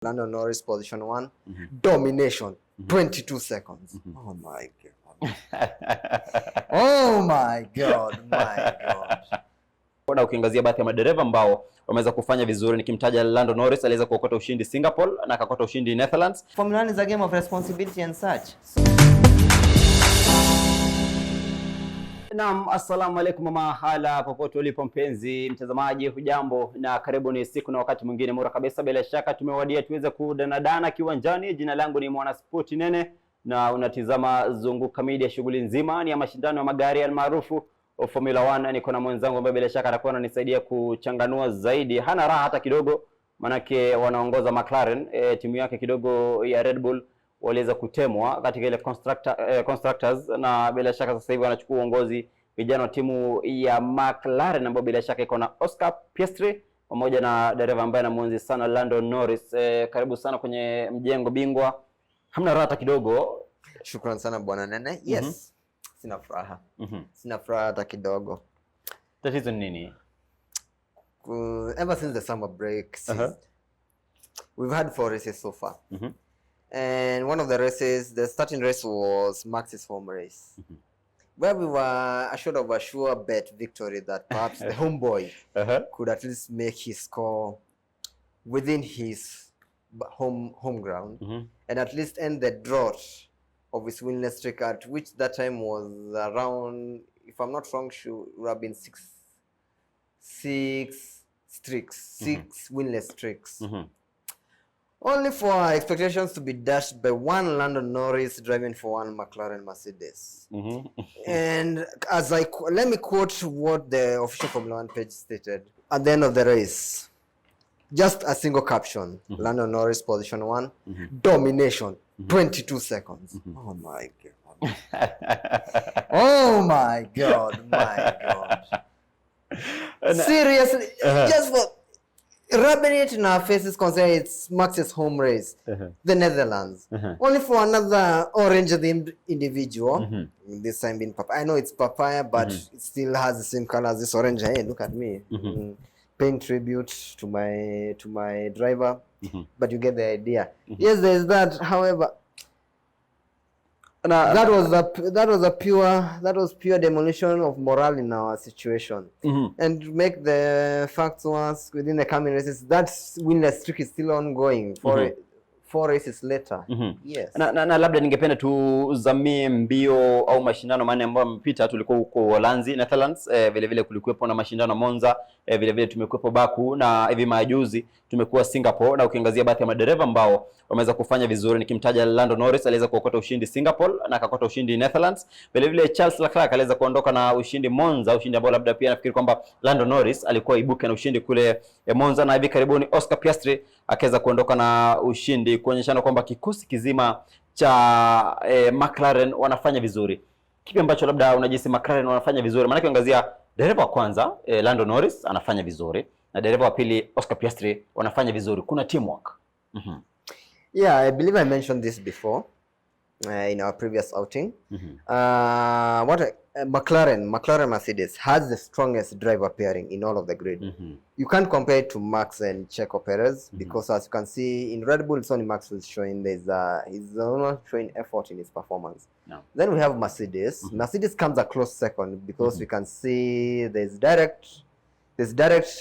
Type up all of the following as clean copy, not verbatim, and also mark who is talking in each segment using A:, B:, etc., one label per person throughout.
A: Lando Norris, position 1. Domination, 22 seconds. Oh my God. Oh my God, my God.
B: Na ukiangazia baadhi ya madereva ambao wameweza kufanya vizuri, nikimtaja Lando Norris aliweza kuokota ushindi Singapore na akakota ushindi Netherlands.
A: Formula 1 is a game of responsibility and such.
B: Naam, assalamu alaikum mahala popote ulipo mpenzi mtazamaji, hujambo na karibu. Ni siku na wakati mwingine mura kabisa, bila shaka tumewadia tuweze kudanadana kiwanjani. Jina langu ni Mwana Sport Nene na unatizama Zunguka Media. Shughuli nzima ni ya mashindano ya magari almaarufu Formula 1. Niko na mwenzangu ambaye bila shaka atakuwa ananisaidia kuchanganua zaidi. Hana raha hata kidogo, manake wanaongoza Mclaren, timu yake kidogo ya Red Bull waliweza kutemwa katika ile constructors, na bila shaka sasa hivi wanachukua uongozi vijana wa timu ya Mclaren ambao bila shaka iko na Oscar Piastri pamoja na dereva ambaye anamuenzi sana Lando Norris. Karibu sana kwenye mjengo bingwa. Hamna raha hata kidogo.
A: Shukran sana bwana Nene. Yes. Sina furaha. Sina furaha hata kidogo.
B: Tatizo nini?
A: Ever since the summer break, we've had 4 races so far. And one of the races, the starting race was Max's home race, where we were assured of a sure bet victory that perhaps the homeboy could at least make his score within his home ground and at least end the drought of his winless streak, at which that time was around, if I'm not wrong, should have been six winless streaks. Only for expectations to be dashed by one Lando Norris driving for one McLaren Mercedes. And as let me quote what the official Formula 1 page stated at the end of the race. Just a single caption. Lando Norris, position 1. Domination, 22 seconds. Oh my God. Oh my God, my God. Seriously, just for rubbing it in our faces, considering it's Max's home race, the Netherlands. Only for another orange-themed individual, this time being papaya. I know it's papaya, but it still has the same color as this orange. Hey, look at me, paying tribute to my driver. But you get the idea. Yes, there's that. However, that was pure demolition of morale in our situation. And to make the facts worse, within the coming races, that winless streak is still ongoing for 4 races later. Yes.
B: Na labda ningependa tuzamie mbio au mashindano manne ambayo yamepita. Tulikuwa huko Uholanzi, Netherlands, vile vile kulikuwepo na mashindano Monza, vile vile tumekuwepo Baku, na hivi majuzi tumekuwa Singapore. Na ukiangazia baadhi ya madereva ambao wameweza kufanya vizuri, nikimtaja Lando Norris aliweza kuokota ushindi Singapore na akakota ushindi Netherlands. Vile vile Charles Leclerc aliweza kuondoka na ushindi Monza, ushindi ambao labda pia nafikiri kwamba Lando Norris alikuwa ibuke na ushindi kule Monza. Na hivi karibuni Oscar Piastri akaweza kuondoka na ushindi, kuonyeshana kwamba kikosi kizima cha Mclaren wanafanya vizuri. Kipi ambacho labda unajisi Mclaren wanafanya vizuri? Maana ukiangazia dereva wa kwanza Lando Norris anafanya vizuri na dereva wa pili Oscar Piastri wanafanya vizuri. Kuna teamwork.
A: Yeah, I believe I mentioned this before in our previous outing. McLaren Mercedes has the strongest driver pairing in all of the grid. You can't compare it to Max and Checo Perez because, as you can see, in Red Bull, it's only Max who's showing he's not showing effort in his performance. Then we have Mercedes. Mercedes comes a close second because we can see there's direct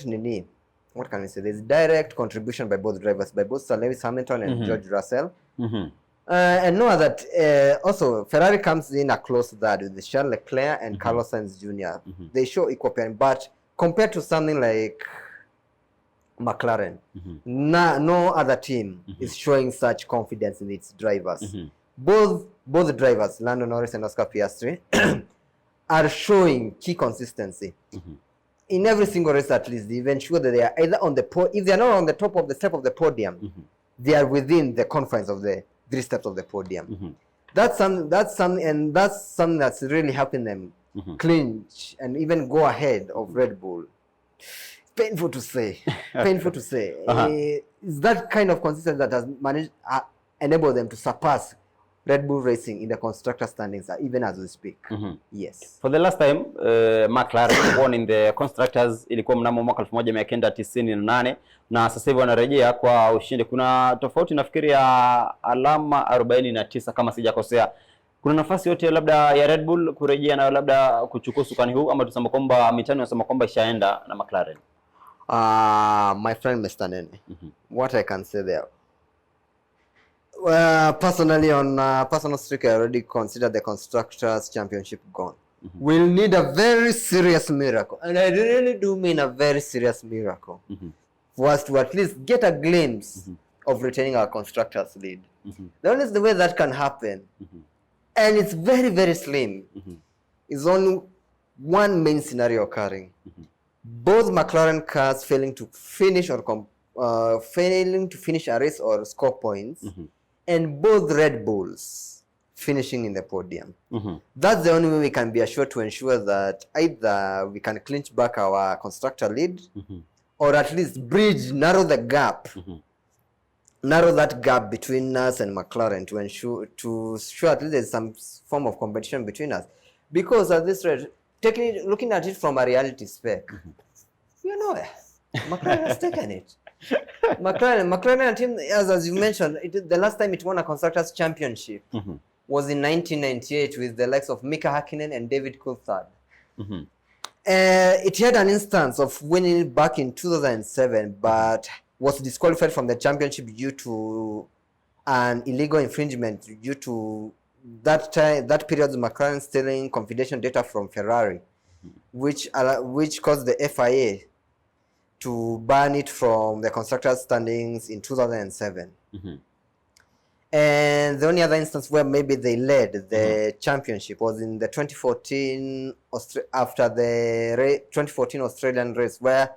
A: nini. What can we say? There's direct contribution by both drivers, by both Sir Lewis Hamilton and George Russell. And know that also Ferrari comes in a close third with Charles Leclerc and Carlos Sainz Jr. They show equal pairing, but compared to something like McLaren, no other team is showing such confidence in its drivers. Both drivers, Lando Norris and Oscar Piastri, are showing key consistency. In every single race, at least, they ensure that they are either on the if they are not on the top of the step of the podium, they are within the confines of the 3 steps of the podium. That's something that's really helping them clinch and even go ahead of Red Bull. Painful to say. It's that kind of consistency that has enabled them to surpass Red Bull Racing in the constructor standings, even as we speak. Yes.
B: For the last time, McLaren won in the constructors ilikuwa mnamo mwaka 1998 na sasa hivi wanarejea kwa ushindi. Kuna tofauti nafikiri ya alama 49 kama sijakosea. Kuna nafasi yote labda ya Red Bull kurejea na labda kuchukua usukani huu, ama tuseme kwamba mitano inasema kwamba ishaenda na McLaren?
A: My friend Mr. Nene, what I can say there, personally, on personal streak, I already consider the Constructors' Championship gone. We'll need a very serious miracle, and I really do mean a very serious miracle, for us to at least get a glimpse of retaining our Constructors' lead. The only way that can happen, and it's very, very slim, is only one main scenario occurring. Both McLaren cars failing to finish or failing to finish a race or score points, and both Red Bulls finishing in the podium. That's the only way we can be assured to ensure that either we can clinch back our constructor lead, or at least narrow the gap, narrow that gap between us and McLaren to ensure at least there's some form of competition between us. Because at this rate, looking at it from a reality spec, McLaren has taken it. McLaren team, as you mentioned, the last time it won a Constructors' Championship was in 1998 with the likes of Mika Hakkinen and David Coulthard. It had an instance of winning back in 2007, but was disqualified from the championship due to an illegal infringement due to that period's McLaren stealing confidential data from Ferrari, which caused the FIA to ban it from the constructors' standings in 2007. And the only other instance where maybe they led the championship was in the 2014 after the 2014 Australian race, where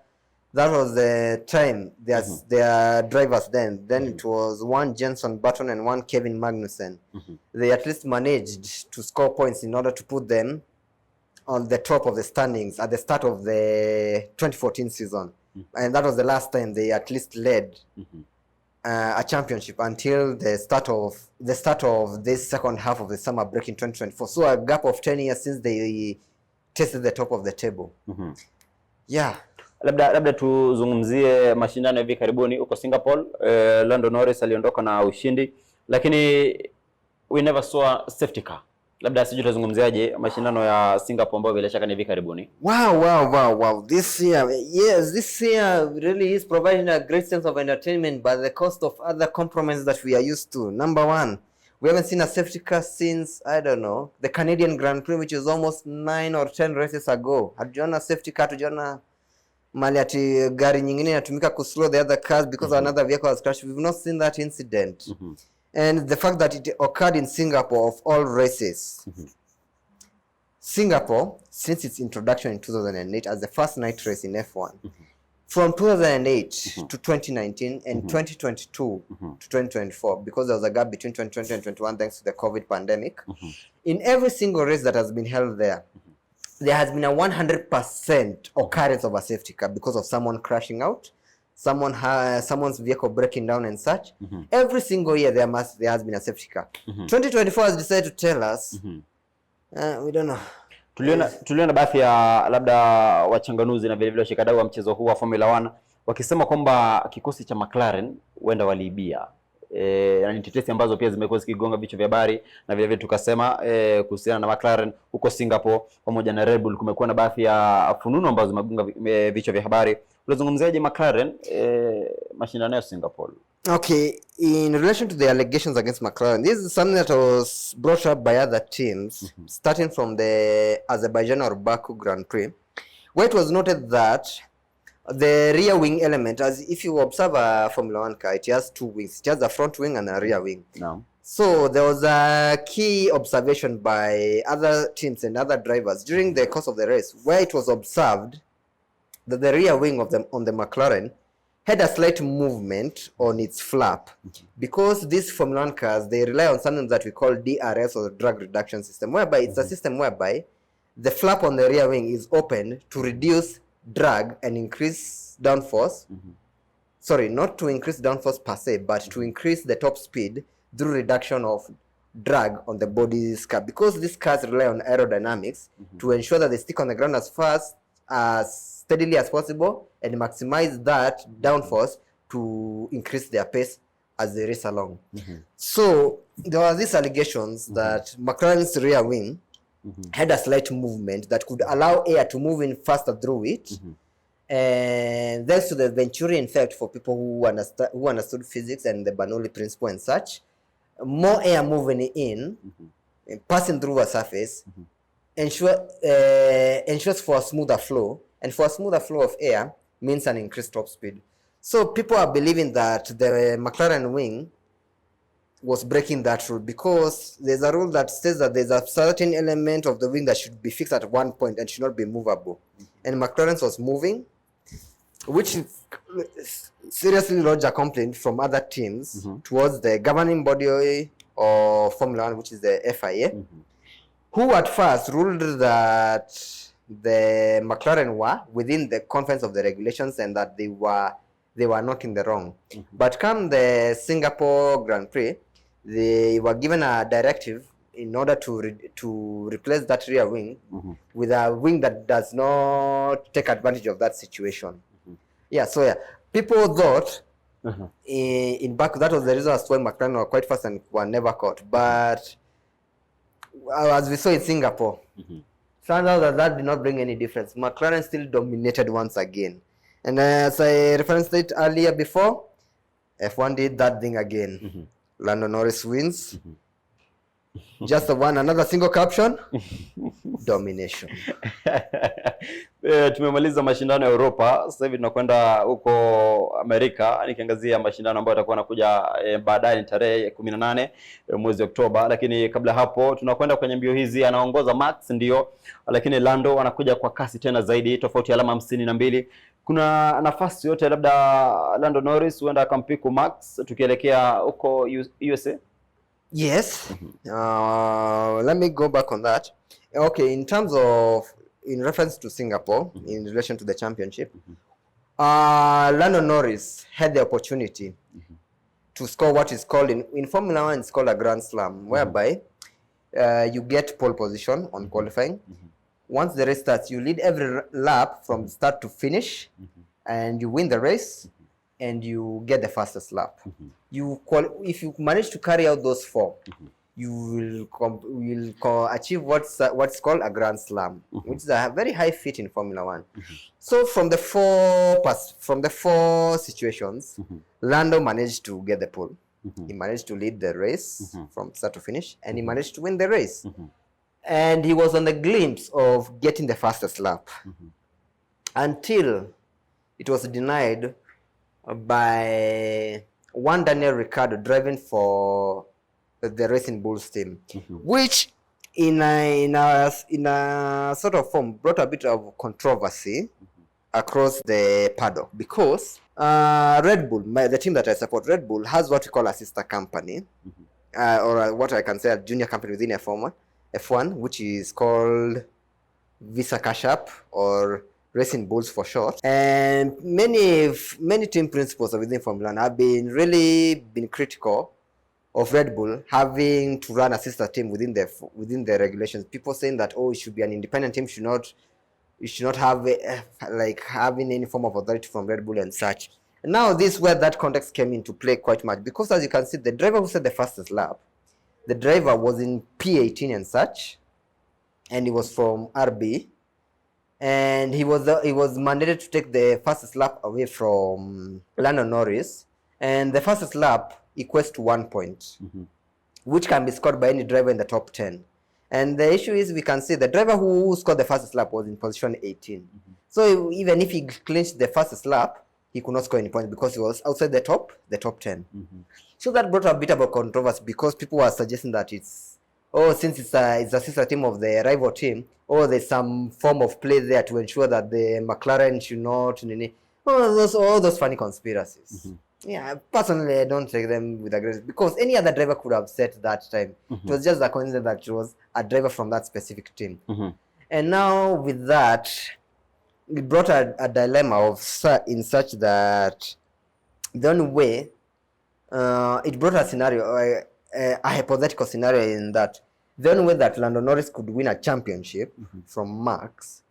A: that was the time their drivers then it was one Jenson Button and one Kevin Magnussen. They at least managed to score points in order to put them on the top of the standings at the start of the 2014 season. And that was the last time they at least led a championship until the start of this second half of the summer break in 2024. So a gap of 10 years since they tested the top of the table. Yeah.
B: Labda tuzungumzie mashindano hivi karibuni huko Singapore. Lando Norris aliondoka na ushindi, lakini we never saw a safety car. Labda sijui tuzungumziaje mashindano ya Singapore ambayo bila shaka ni hivi karibuni.
A: Wow. This year really is providing a great sense of entertainment by the cost of other compromises that we are used to. Number one, we haven't seen a safety car since, I don't know, the Canadian Grand Prix, which is almost 9 or 10 races ago. Hatujaona safety car, tujaona mali ati gari nyingine inatumika kuslow the other cars because another vehicle has crashed. We've not seen that incident. And the fact that it occurred in Singapore of all races. Singapore, since its introduction in 2008 as the first night race in F1, from 2008 to 2019 and 2022 to 2024, because there was a gap between 2020 and 2021 thanks to the COVID pandemic, in every single race that has been held there, there has been a 100% occurrence of a safety car because of someone crashing out, someone's vehicle breaking down and such. Every single year there has been a safety car. 2024 has decided to tell us, we don't know.
B: Tuliona baadhi ya labda wachanganuzi na vile vile washikadau wa mchezo huu wa Formula 1 wakisema kwamba kikosi cha McLaren huenda waliibia. Na ni tetesi ambazo pia zimekuwa zikigonga vichwa vya habari, na vile vile tukasema kuhusiana na McLaren huko Singapore pamoja na Red Bull kumekuwa na baadhi ya fununu ambazo zimegonga vichwa vya habari. Unazungumziaje McLaren mashindano ya Singapore?
A: Okay, in relation to the allegations against McLaren, this is something that was brought up by other teams, starting from the Azerbaijan or Baku Grand Prix, where it was noted that the rear wing element, as if you observe a Formula 1 car, it has two wings. It has a front wing and a rear wing.
B: No.
A: So there was a key observation by other teams and other drivers during the course of the race, where it was observed that the rear wing on the McLaren had a slight movement on its flap, because these Formula 1 cars, they rely on something that we call DRS, or drag reduction system, whereby it's a system whereby the flap on the rear wing is opened to reduce drag and increase downforce. Sorry, not to increase downforce per se, but to increase the top speed through reduction of drag on the body's car, because these cars rely on aerodynamics to ensure that they stick on the ground as fast, as steadily as possible, and maximize that downforce to increase their pace as they race along. So there were these allegations that McLaren's rear wing had a slight movement that could allow air to move in faster through it. And thanks to the Venturian effect, for people who understood physics and the Bernoulli principle and such, more air moving in, passing through a surface, ensures for a smoother flow, and for a smoother flow of air means an increased top speed. So people are believing that the McLaren wing was breaking that rule, because there's a rule that says that there's a certain element of the wing that should be fixed at one point and should not be movable. And McLaren's was moving, which seriously lodged a complaint from other teams towards the governing body of Formula 1, which is the FIA, who at first ruled that the McLaren were within the confines of the regulations and that they were not in the wrong. But come the Singapore Grand Prix, they were given a directive in order to replace that rear wing with a wing that does not take advantage of that situation. People thought in back that was the reason as to why McLaren were quite fast and were never caught. But as we saw in Singapore, turns out that did not bring any difference. McLaren still dominated once again. And as I referenced it earlier before, F1 did that thing again. Lando Norris wins. Just another single caption. Domination.
B: Tumemaliza mashindano ya Europa, sasa hivi tunakwenda huko Amerika, nikiangazia mashindano ambayo yatakuwa yanakuja baadaye ni tarehe 18 mwezi Oktoba. Lakini kabla hapo tunakwenda kwenye mbio hizi, anaongoza Max ndio, lakini Lando anakuja kwa kasi tena zaidi, tofauti ya alama 52. Kuna nafasi yote labda Lando Norris huenda akampiku Max tukielekea huko USA?
A: Yes. Let me go back on that. Okay, in reference to Singapore, in relation to the championship, Lando Norris had the opportunity to score what is called in Formula 1, it's called a Grand Slam, whereby you get pole position on qualifying. Once the race starts, you lead every lap from start to finish, and you win the race, and you get the fastest lap. If you manage to carry out those four, you will achieve what's called a Grand Slam, which is a very high feat in Formula 1. So from the four situations, Lando managed to get the pole. He managed to lead the race from start to finish, and he managed to win the race. And he was on the glimpse of getting the fastest lap until it was denied by one Daniel Ricciardo driving for the Racing Bulls team, which in a sort of form brought a bit of controversy across the paddock, because Red Bull, the team that I support, Red Bull, has what we call a sister company, or what I can say a junior company within F1, which is called Visa Cash App, or Racing Bulls for short. And many team principals within Formula 1 have been critical of Red Bull having to run a sister team within the regulations. People saying that it should be an independent team, you should not have like having any form of authority from Red Bull and such. And now this is where that context came into play quite much, because as you can see, the driver who set the fastest lap, the driver was in P18 and such, and he was from RB, and he was mandated to take the fastest lap away from Lando Norris, and the fastest lap equates to 1 point, which can be scored by any driver in the top 10. And the issue is, we can see the driver who scored the fastest lap was in position 18. So even if he clinched the fastest lap, he could not score any points because he was outside the top 10. So that brought a bit of a controversy, because people were suggesting that since it's a sister team of the rival team, there's some form of play there to ensure that the McLaren should not, all those funny conspiracies. Yeah, personally, I don't take them with a great, because any other driver could have set that time. It was just a coincidence that it was a driver from that specific team. And now with that, it brought a dilemma in such that the only way, it brought a scenario, a hypothetical scenario in that the only way that Lando Norris could win a championship from Max,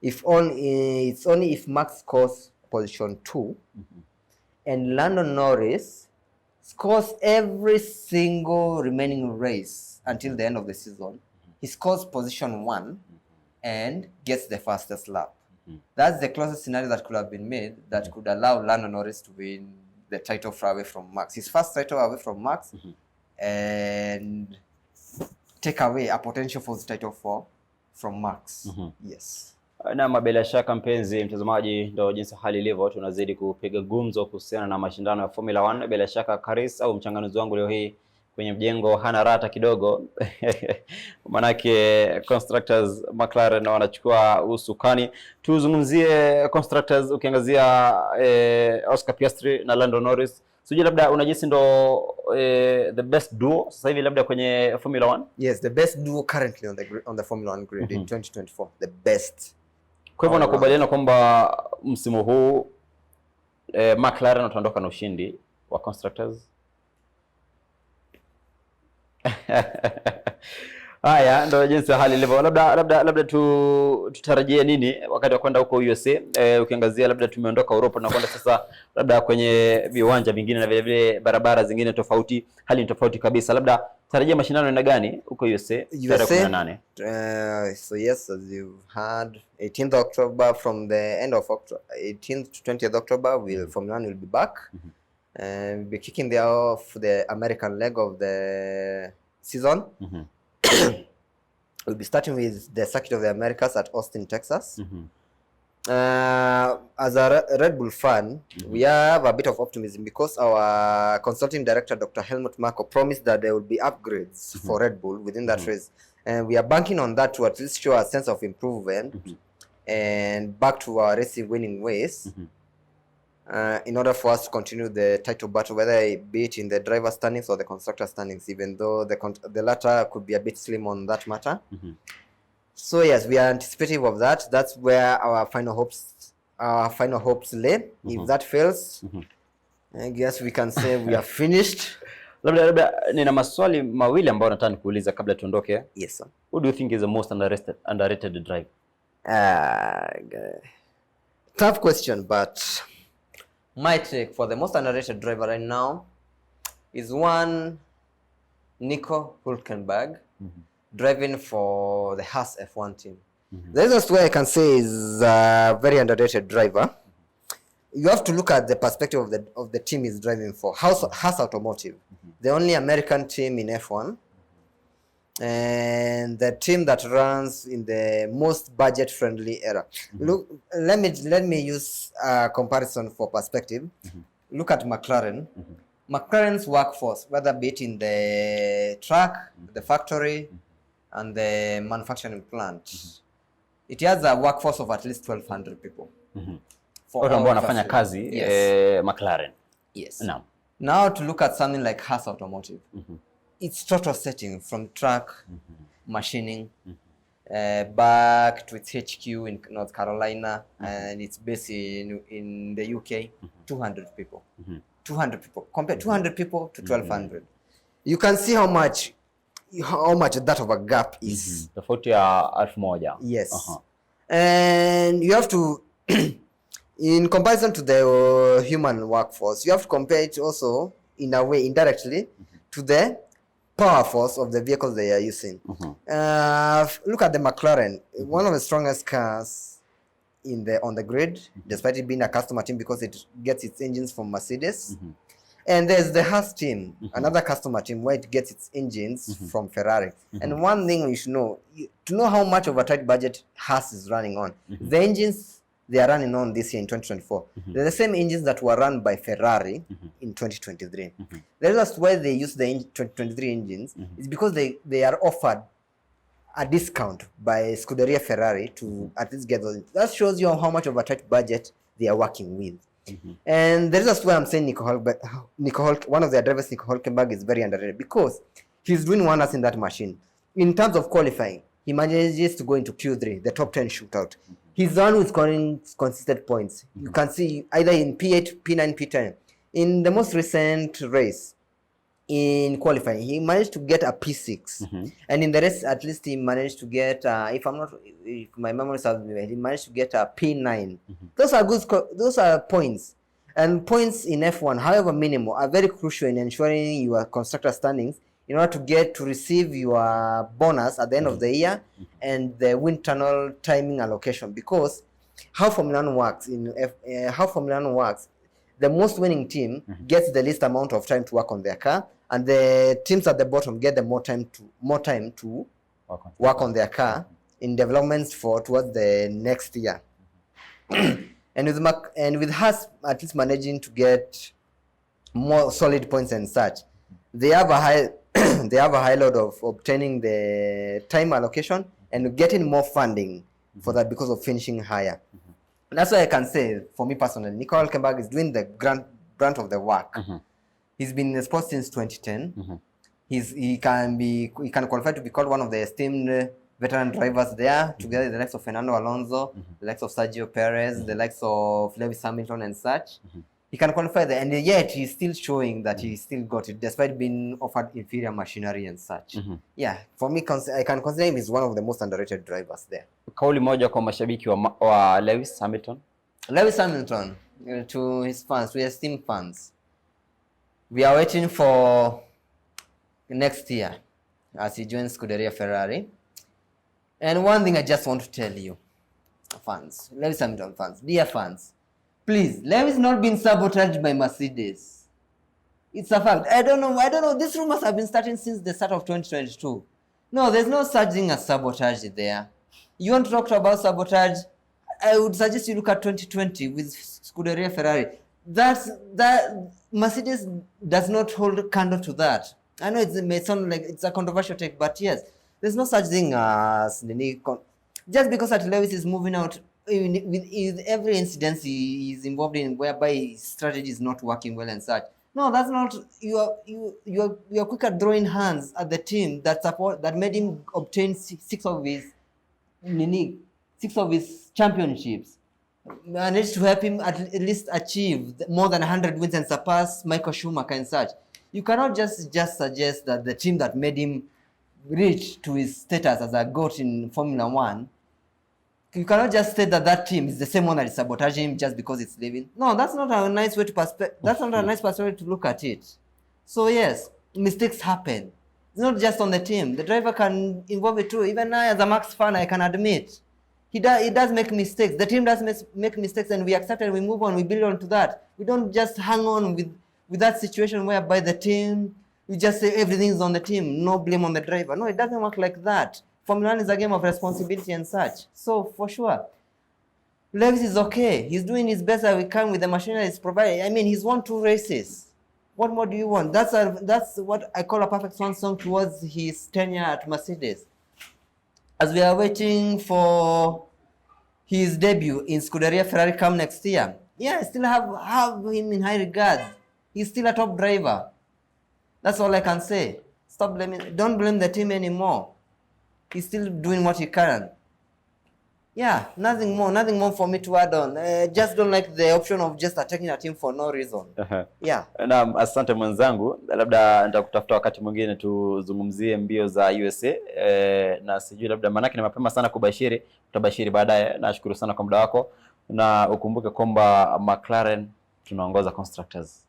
A: it's only if Max scores position 2 and Lando Norris scores every single remaining race until the end of the season. He scores position 1 and gets the fastest lap. That's the closest scenario that could have been made that could allow Lando Norris to win the title far away from Max. His first title away from Max and take away a potential for the title from Max. Yes.
B: Na bila shaka mpenzi mtazamaji, ndio jinsi hali ilivyo, tunazidi kupiga gumzo kuhusiana na mashindano ya Formula 1. Bila shaka Karis au mchanganuzi wangu leo hii kwenye mjengo hana rata kidogo manake constructors Mclaren wanachukua usukani. Tuzungumzie constructors, ukiangazia Oscar Piastri na Lando Norris. Sijui labda unajisi ndo the best duo sasa hivi labda kwenye Formula 1?
A: Yes, the best duo currently on the Formula 1 grid in 2024. The best.
B: Kwa hivyo nakubaliana kwamba msimu huu Mclaren wataondoka na ushindi wa constructors. Haya ndio jinsi hali ilivyo. Labda tutarajie nini wakati wa kwenda huko USA? Ukiangazia labda tumeondoka Europa na kwenda sasa labda kwenye viwanja vingine na vile vile barabara zingine tofauti, hali ni tofauti kabisa. Labda tarajia mashindano aina gani huko USA tarehe 18?
A: So yes, as you've heard, 18th October, from the end of October, 18th to 20th October, Formula 1 will be back. We'll be kicking off the American leg of the season. We'll be starting with the Circuit of the Americas at Austin, Texas. As a Red Bull fan, we have a bit of optimism because our consulting director, Dr. Helmut Marko, promised that there will be upgrades for Red Bull within that race. And we are banking on that to at least show a sense of improvement and back to our racing winning ways. In order for us to continue the title battle, whether it be it in the driver standings or the constructor standings, even though the latter could be a bit slim on that matter. So yes, we are anticipative of that. That's where our final hopes lay. If that fails, I guess we can say we are finished.
B: Labda nina maswali mawili ambayo nataka nikuuliza kabla tuondoke.
A: Yes sir.
B: Who do you think is the most underrated driver?
A: Tough question, but my take for the most underrated driver right now is one Nico Hülkenberg, driving for the Haas F1 team. The reason why I can say is a very underrated driver. You have to look at the perspective of the team he's driving for. Haas Automotive, the only American team in F1, and the team that runs in the most budget-friendly era. Look, let me use a comparison for perspective. Look at McLaren. McLaren's workforce, whether be it in the track, the factory, and the manufacturing plant, it has a workforce of at least 1,200 people.
B: For ambao wanafanya kazi McLaren.
A: Yes.
B: Now
A: to look at something like Haas Automotive. Its total setting from track, machining, back to its HQ in North Carolina, and it's based in the UK, 200 people. 200 people. Compare 200 people to 1,200. You can see how much that of a gap is.
B: Tofauti ya 1,000.
A: Yes. And you have to, in comparison to the human workforce, you have to compare it also in a way, indirectly, to the power force of the vehicles they are using. Look at the McLaren, one of the strongest cars on the grid, despite it being a customer team because it gets its engines from Mercedes. And there's the Haas team, another customer team where it gets its engines from Ferrari. And one thing you should know, to know how much of a tight budget Haas is running on, the engines they are running on this year in 2024, they're the same engines that were run by Ferrari in 2023. The reason why they use the 2023 engines is because they are offered a discount by Scuderia Ferrari to at least get those. That shows you how much of a tight budget they are working with. And the reason why I'm saying one of their drivers, Nico Hülkenberg, is very underrated because he's doing wonders in that machine. In terms of qualifying, he manages to go into Q3, the top 10 shootout. He's the one who's scoring consistent points. You can see either in P8, P9, P10. In the most recent race, in qualifying. He managed to get a P6, and in the race, at least he managed to get, if my memory serves me, he managed to get a P9. Those are good. Those are points, and points in F1, however minimal, are very crucial in ensuring your constructor standings in order to receive your bonus at the end of the year and the wind tunnel timing allocation. Because how Formula 1 works, the most winning team gets the least amount of time to work on their car, and the teams at the bottom get the more time to work on their car in developments towards the next year. and with Haas at least managing to get more solid points and such, they have a high load of obtaining the time allocation and getting more funding for that because of finishing higher. And that's why I can say, for me personally, Nico Hülkenberg is doing the brunt of the work. He's been in the sport since 2010. He can qualify to be called one of the esteemed veteran drivers there, together with the likes of Fernando Alonso, the likes of Sergio Perez, the likes of Lewis Hamilton and such. He can qualify there, and yet he's still showing that he still got it, despite being offered inferior machinery and such. Yeah, for me, I can consider him as one of the most underrated drivers there.
B: Kauli moja kwa mashabiki wa Lewis Hamilton.
A: Lewis Hamilton, to his fans, to his esteemed fans, we are waiting for next year as he joins Scuderia Ferrari. And one thing I just want to tell you, fans, Lewis Hamilton fans, dear fans, please, Lewis not been sabotaged by Mercedes. It's a fact. I don't know. These rumors have been starting since the start of 2022. No, there's no such thing as sabotage there. You want to talk about sabotage? I would suggest you look at 2020 with Scuderia Ferrari. That Mercedes does not hold candle to that. I know it may sound like it's a controversial take, but yes, there's no such thing as just because that Lewis is moving out with every incident he is involved in, whereby his strategy is not working well and such. No, that's not. You're quick at throwing hands at the team that made him obtain six of his championships, managed to help him at least achieve more than 100 wins and surpass Michael Schumacher and such. You cannot just suggest that the team that made him reach to his status as a GOAT in Formula 1, you cannot just say that team is the same one that is sabotaging him just because it's leaving. No, that's not a nice way that's not a nice perspective to look at it. So yes, mistakes happen. It's not just on the team. The driver can involve it too. Even I, as a Max fan, I can admit he does make mistakes. The team does make mistakes, and we accept it. We move on. We build on to that. We don't just hang on with that situation whereby the team, we just say everything's on the team, no blame on the driver. No, it doesn't work like that. Formula 1 is a game of responsibility and such. So for sure, Lewis is okay. He's doing his best as we can with the machinery he's provided. I mean, he's won 2 races. What more do you want? That's what I call a perfect swan song towards his tenure at Mercedes. As we are waiting for his debut in Scuderia Ferrari come next year, yeah, I still have him in high regard. He's still a top driver. That's all I can say. Don't blame the team anymore. He's still doing what he can. Yeah, nothing more for me to add on. Just don't like the option of just attacking a team for no reason. Yeah.
B: Na asante mwenzangu, labda nitakutafuta wakati mwingine tuzungumzie mbio za USA, na sijui labda manake ni mapema sana kubashiri, tutabashiri baadaye. Nashukuru sana kwa muda wako, na ukumbuke kwamba Mclaren tunaongoza constructors.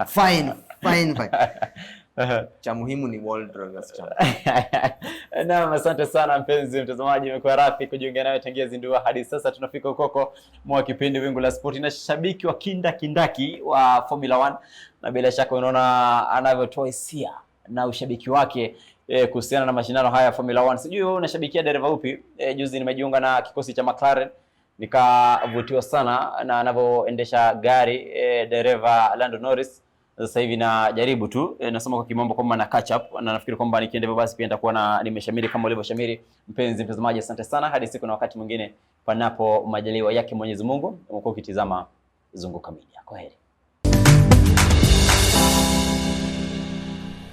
A: Fine. Cha muhimu ni World Drivers Champ.
B: Na asante sana mpenzi mtazamaji, imekuwa rafi kujiunga nawe tangia zindua hadi sasa. Tunafika ukoko mwa kipindi Wingu la Sport, na shabiki wa kindaki wa Formula 1, na bila shaka unaona anavyotoa hisia na ushabiki wake kuhusiana na mashindano haya ya Formula 1. Sijui wewe unashabikia dereva upi? Juzi nimejiunga na kikosi cha Mclaren, nikavutiwa sana na anavyoendesha gari dereva Lando Norris. Sasa hivi najaribu tu nasema kwa kimombo kwamba na catch up, na nafikiri kwamba nikiendelea basi pia nitakuwa nimeshamiri kama ulivyoshamiri. Mpenzi mtazamaji, asante sana, hadi siku na wakati mwingine, panapo majaliwa yake Mwenyezi Mungu. Umekuwa ukitizama Zunguka Media. Kwaheri.